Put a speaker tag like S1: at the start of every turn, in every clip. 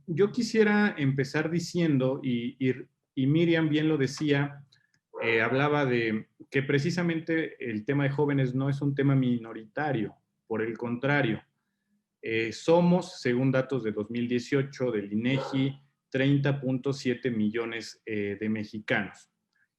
S1: Yo quisiera empezar diciendo, y Miriam bien lo decía, hablaba de que precisamente el tema de jóvenes no es un tema minoritario, por el contrario, somos, según datos de 2018 del INEGI, 30.7 millones de mexicanos.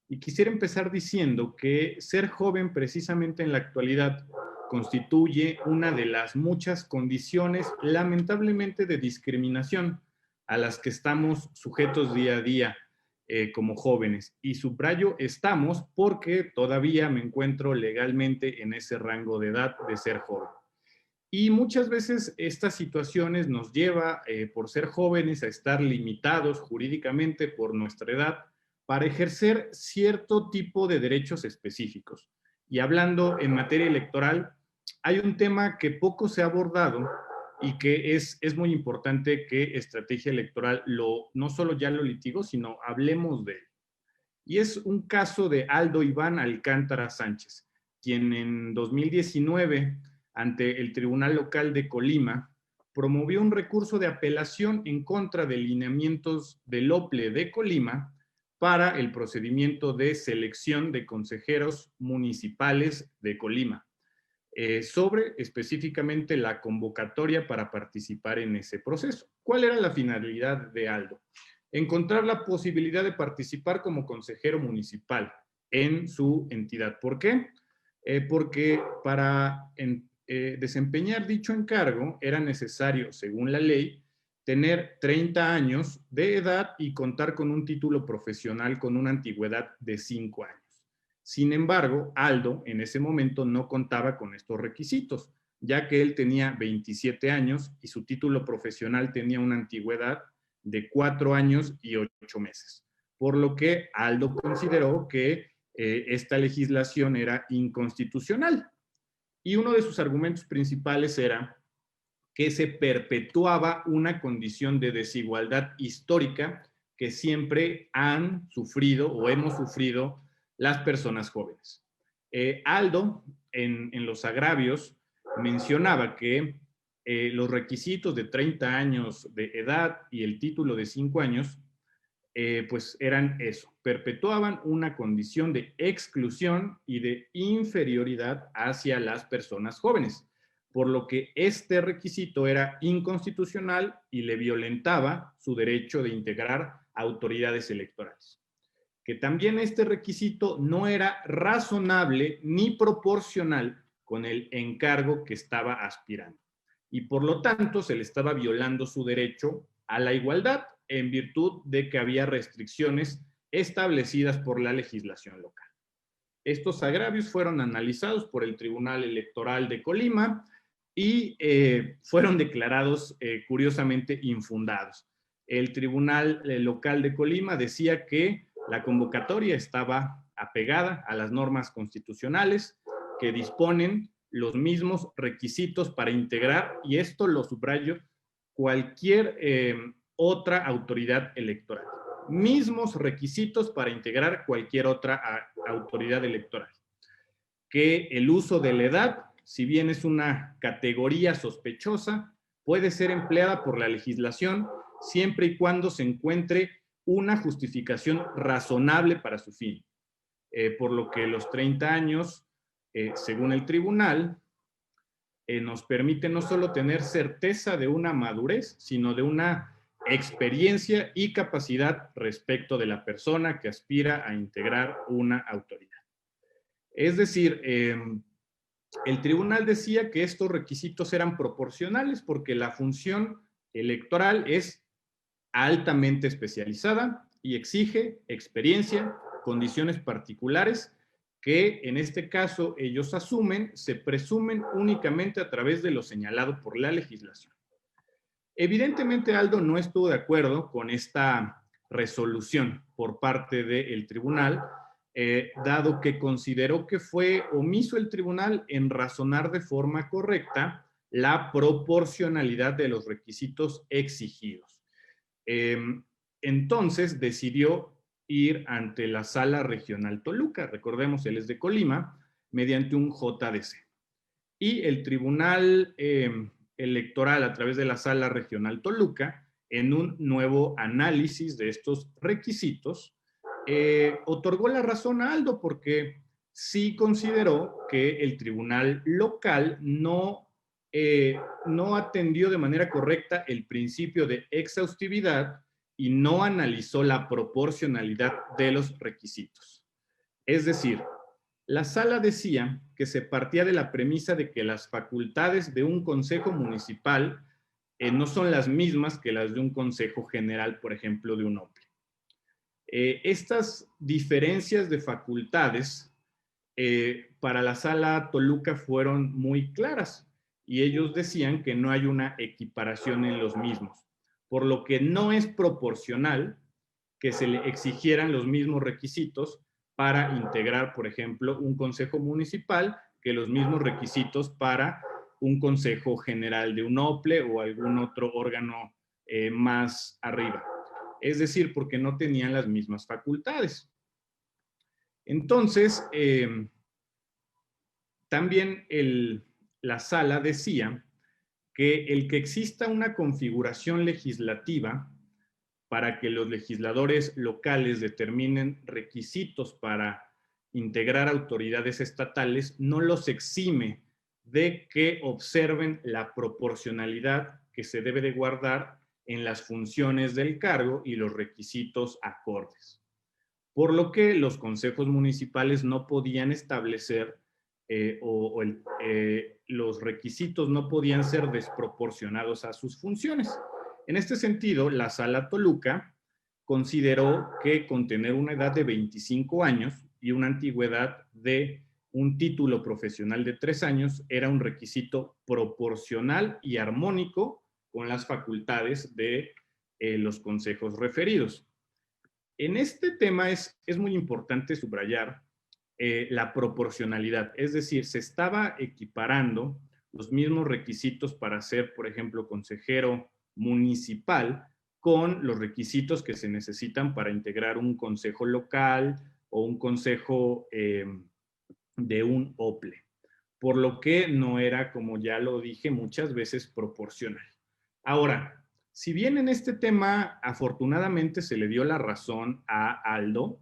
S1: Y quisiera empezar diciendo que ser joven precisamente en la actualidad constituye una de las muchas condiciones, lamentablemente, de discriminación a las que estamos sujetos día a día como jóvenes. Y subrayo estamos porque todavía me encuentro legalmente en ese rango de edad de ser joven. Y muchas veces estas situaciones nos lleva, por ser jóvenes, a estar limitados jurídicamente por nuestra edad para ejercer cierto tipo de derechos específicos. Y hablando en materia electoral, hay un tema que poco se ha abordado y que es muy importante que Estrategia Electoral no solo ya lo litigó, sino hablemos de él. Y es un caso de Aldo Iván Alcántara Sánchez, quien en 2019, ante el Tribunal Local de Colima, promovió un recurso de apelación en contra de lineamientos del OPLE de Colima para el procedimiento de selección de consejeros municipales de Colima, sobre específicamente la convocatoria para participar en ese proceso. ¿Cuál era la finalidad de Aldo? Encontrar la posibilidad de participar como consejero municipal en su entidad. ¿Por qué? Porque para desempeñar dicho encargo era necesario, según la ley, tener 30 años de edad y contar con un título profesional con una antigüedad de 5 años. Sin embargo, Aldo en ese momento no contaba con estos requisitos, ya que él tenía 27 años y su título profesional tenía una antigüedad de 4 años y 8 meses. Por lo que Aldo consideró que esta legislación era inconstitucional. Y uno de sus argumentos principales era que se perpetuaba una condición de desigualdad histórica que siempre han sufrido o hemos sufrido las personas jóvenes. Aldo, en los agravios, mencionaba que los requisitos de 30 años de edad y el título de 5 años, pues eran eso, perpetuaban una condición de exclusión y de inferioridad hacia las personas jóvenes, por lo que este requisito era inconstitucional y le violentaba su derecho de integrar autoridades electorales. Que también este requisito no era razonable ni proporcional con el encargo que estaba aspirando. Y por lo tanto se le estaba violando su derecho a la igualdad en virtud de que había restricciones establecidas por la legislación local. Estos agravios fueron analizados por el Tribunal Electoral de Colima y fueron declarados curiosamente infundados. El Tribunal Local de Colima decía que la convocatoria estaba apegada a las normas constitucionales que disponen los mismos requisitos para integrar, y esto lo subrayo, cualquier otra autoridad electoral. Mismos requisitos para integrar cualquier otra autoridad electoral. Que el uso de la edad, si bien es una categoría sospechosa, puede ser empleada por la legislación siempre y cuando se encuentre una justificación razonable para su fin. Por lo que los 30 años, según el tribunal, nos permite no solo tener certeza de una madurez, sino de una experiencia y capacidad respecto de la persona que aspira a integrar una autoridad. Es decir, el tribunal decía que estos requisitos eran proporcionales porque la función electoral es altamente especializada y exige experiencia, condiciones particulares que en este caso ellos asumen, se presumen únicamente a través de lo señalado por la legislación. Evidentemente Aldo no estuvo de acuerdo con esta resolución por parte del tribunal, dado que consideró que fue omiso el tribunal en razonar de forma correcta la proporcionalidad de los requisitos exigidos. Entonces decidió ir ante la Sala Regional Toluca, recordemos, él es de Colima, mediante un JDC. Y el Tribunal Electoral, a través de la Sala Regional Toluca, en un nuevo análisis de estos requisitos, otorgó la razón a Aldo porque sí consideró que el tribunal local no atendió de manera correcta el principio de exhaustividad y no analizó la proporcionalidad de los requisitos. Es decir, la sala decía que se partía de la premisa de que las facultades de un consejo municipal no son las mismas que las de un consejo general, por ejemplo, de un OPLE. Estas diferencias de facultades para la sala Toluca fueron muy claras y ellos decían que no hay una equiparación en los mismos, por lo que no es proporcional que se le exigieran los mismos requisitos para integrar, por ejemplo, un consejo municipal que los mismos requisitos para un consejo general de un OPLE o algún otro órgano más arriba. Es decir, porque no tenían las mismas facultades. Entonces, también la sala decía que el que exista una configuración legislativa para que los legisladores locales determinen requisitos para integrar autoridades estatales no los exime de que observen la proporcionalidad que se debe de guardar en las funciones del cargo y los requisitos acordes. Por lo que los consejos municipales no podían establecer los requisitos no podían ser desproporcionados a sus funciones. En este sentido, la Sala Toluca consideró que con tener una edad de 25 años y una antigüedad de un título profesional de 3 años era un requisito proporcional y armónico con las facultades de los consejos referidos. En este tema es muy importante subrayar la proporcionalidad, es decir, se estaba equiparando los mismos requisitos para ser, por ejemplo, consejero municipal con los requisitos que se necesitan para integrar un consejo local o un consejo de un OPLE, por lo que no era, como ya lo dije muchas veces, proporcional. Ahora, si bien en este tema afortunadamente se le dio la razón a Aldo,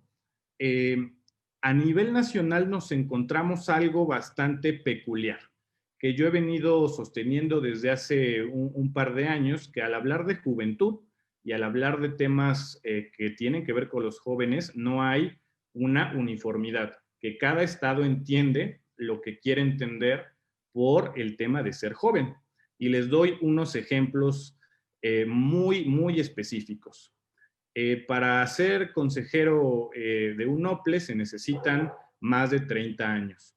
S1: a nivel nacional nos encontramos algo bastante peculiar, que yo he venido sosteniendo desde hace un par de años, que al hablar de juventud y al hablar de temas que tienen que ver con los jóvenes, no hay una uniformidad, que cada estado entiende lo que quiere entender por el tema de ser joven. Y les doy unos ejemplos muy específicos. Para ser consejero de un OPLE se necesitan más de 30 años.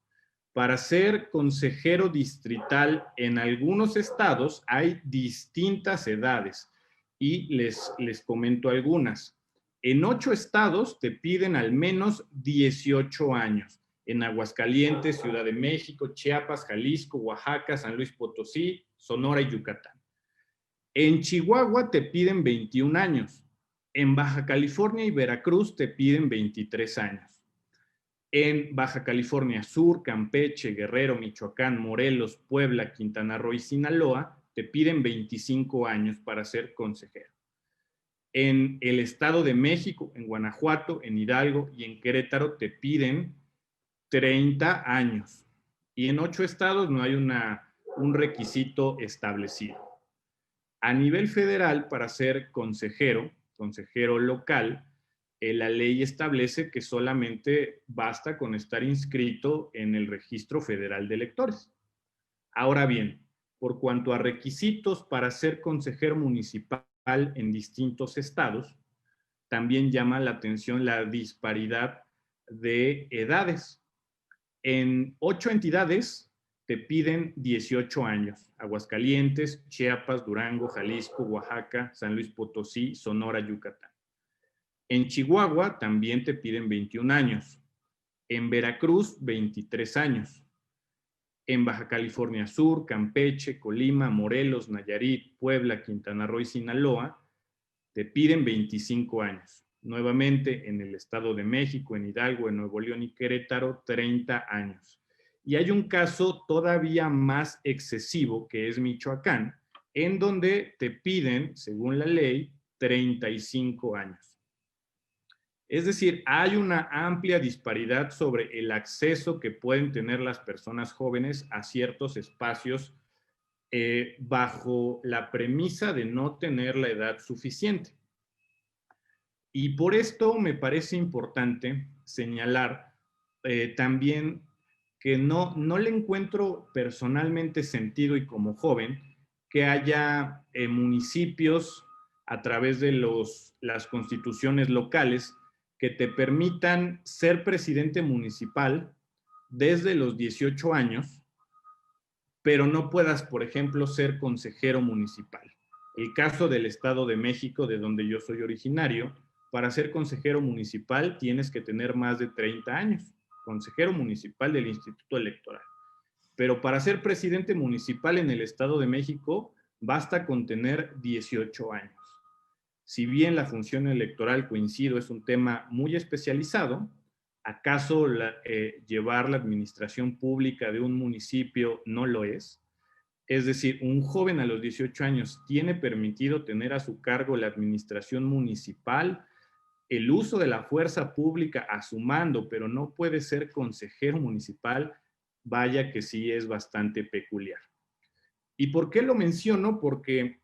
S1: Para ser consejero distrital en algunos estados hay distintas edades y les comento algunas. En 8 estados te piden al menos 18 años. En Aguascalientes, Ciudad de México, Chiapas, Jalisco, Oaxaca, San Luis Potosí, Sonora y Yucatán. En Chihuahua te piden 21 años. En Baja California y Veracruz te piden 23 años. En Baja California Sur, Campeche, Guerrero, Michoacán, Morelos, Puebla, Quintana Roo y Sinaloa te piden 25 años para ser consejero. En el Estado de México, en Guanajuato, en Hidalgo y en Querétaro te piden 30 años. Y en 8 estados no hay un requisito establecido. A nivel federal, para ser consejero local, la ley establece que solamente basta con estar inscrito en el Registro Federal de Electores. Ahora bien, por cuanto a requisitos para ser consejero municipal en distintos estados, también llama la atención la disparidad de edades. En 8 entidades te piden 18 años. Aguascalientes, Chiapas, Durango, Jalisco, Oaxaca, San Luis Potosí, Sonora, Yucatán. En Chihuahua también te piden 21 años. En Veracruz, 23 años. En Baja California Sur, Campeche, Colima, Morelos, Nayarit, Puebla, Quintana Roo y Sinaloa, te piden 25 años. Nuevamente, en el Estado de México, en Hidalgo, en Nuevo León y Querétaro, 30 años. Y hay un caso todavía más excesivo, que es Michoacán, en donde te piden, según la ley, 35 años. Es decir, hay una amplia disparidad sobre el acceso que pueden tener las personas jóvenes a ciertos espacios bajo la premisa de no tener la edad suficiente. Y por esto me parece importante señalar también que no le encuentro personalmente sentido, y como joven, que haya municipios a través de las constituciones locales que te permitan ser presidente municipal desde los 18 años, pero no puedas, por ejemplo, ser consejero municipal. El caso del Estado de México, de donde yo soy originario, para ser consejero municipal tienes que tener más de 30 años, consejero municipal del Instituto Electoral. Pero para ser presidente municipal en el Estado de México, basta con tener 18 años. Si bien la función electoral, coincido, es un tema muy especializado, ¿acaso llevar la administración pública de un municipio no lo es? Es decir, un joven a los 18 años tiene permitido tener a su cargo la administración municipal, el uso de la fuerza pública a su mando, pero no puede ser consejero municipal. Vaya que sí es bastante peculiar. ¿Y por qué lo menciono? Porque,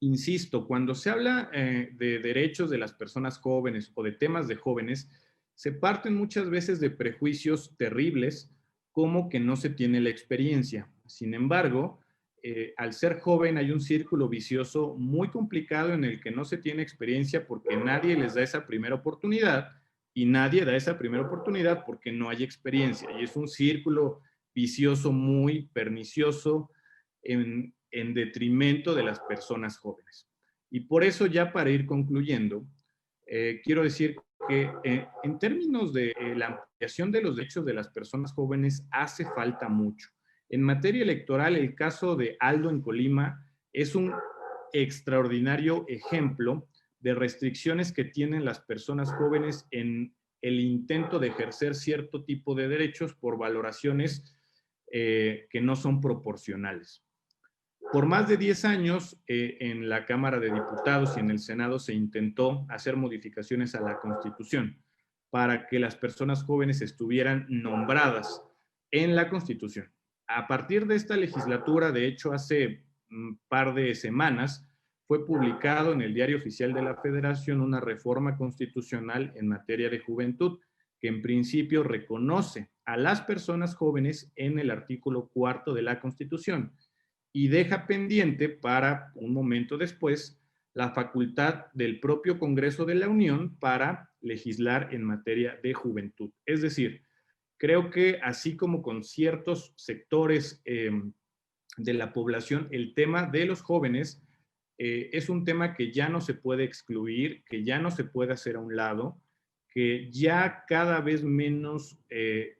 S1: insisto, cuando se habla de derechos de las personas jóvenes o de temas de jóvenes, se parten muchas veces de prejuicios terribles, como que no se tiene la experiencia. Sin embargo, al ser joven hay un círculo vicioso muy complicado en el que no se tiene experiencia porque nadie les da esa primera oportunidad, y nadie da esa primera oportunidad porque no hay experiencia. Y es un círculo vicioso muy pernicioso en detrimento de las personas jóvenes. Y por eso, ya para ir concluyendo, quiero decir que en términos de la ampliación de los derechos de las personas jóvenes hace falta mucho. En materia electoral, el caso de Aldo en Colima es un extraordinario ejemplo de restricciones que tienen las personas jóvenes en el intento de ejercer cierto tipo de derechos por valoraciones que no son proporcionales. Por más de 10 años, en la Cámara de Diputados y en el Senado se intentó hacer modificaciones a la Constitución para que las personas jóvenes estuvieran nombradas en la Constitución. A partir de esta legislatura, de hecho, hace un par de semanas, fue publicado en el Diario Oficial de la Federación una reforma constitucional en materia de juventud, que en principio reconoce a las personas jóvenes en el artículo 4 de la Constitución, y deja pendiente para un momento después la facultad del propio Congreso de la Unión para legislar en materia de juventud. Es decir, creo que así como con ciertos sectores de la población, el tema de los jóvenes es un tema que ya no se puede excluir, que ya no se puede hacer a un lado, que ya cada vez menos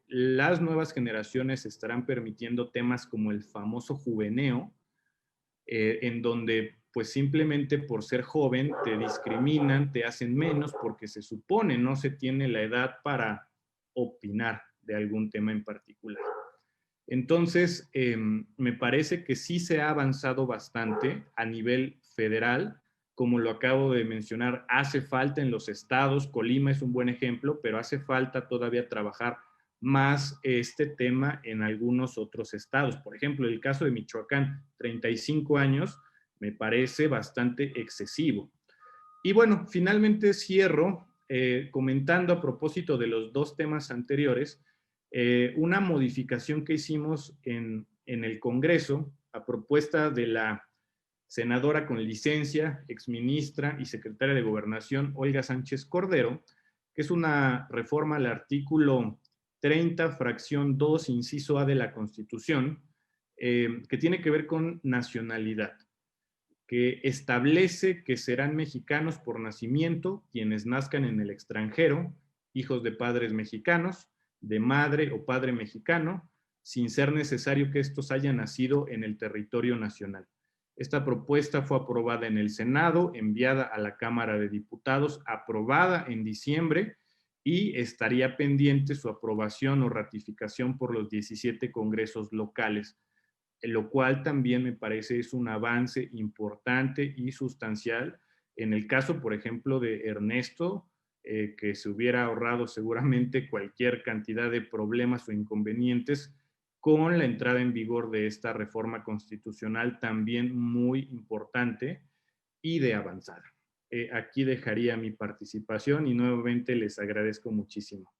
S1: las nuevas generaciones estarán permitiendo temas como el famoso juveneo, en donde pues simplemente por ser joven te discriminan, te hacen menos porque se supone no se tiene la edad para opinar de algún tema en particular. Entonces, me parece que sí se ha avanzado bastante a nivel federal. Como lo acabo de mencionar, hace falta en los estados, Colima es un buen ejemplo, pero hace falta todavía trabajar más este tema en algunos otros estados. Por ejemplo, el caso de Michoacán, 35 años, me parece bastante excesivo. Y bueno, finalmente cierro comentando, a propósito de los dos temas anteriores, una modificación que hicimos en el Congreso a propuesta de la senadora con licencia, exministra y secretaria de Gobernación, Olga Sánchez Cordero, que es una reforma al artículo 30, fracción 2, inciso A de la Constitución, que tiene que ver con nacionalidad, que establece que serán mexicanos por nacimiento quienes nazcan en el extranjero, hijos de padres mexicanos, de madre o padre mexicano, sin ser necesario que estos hayan nacido en el territorio nacional. Esta propuesta fue aprobada en el Senado, enviada a la Cámara de Diputados, aprobada en diciembre, y estaría pendiente su aprobación o ratificación por los 17 congresos locales. lo cual también me parece es un avance importante y sustancial. En el caso, por ejemplo, de Ernesto, que se hubiera ahorrado seguramente cualquier cantidad de problemas o inconvenientes con la entrada en vigor de esta reforma constitucional también muy importante y de avanzar. Aquí dejaría mi participación y nuevamente les agradezco muchísimo.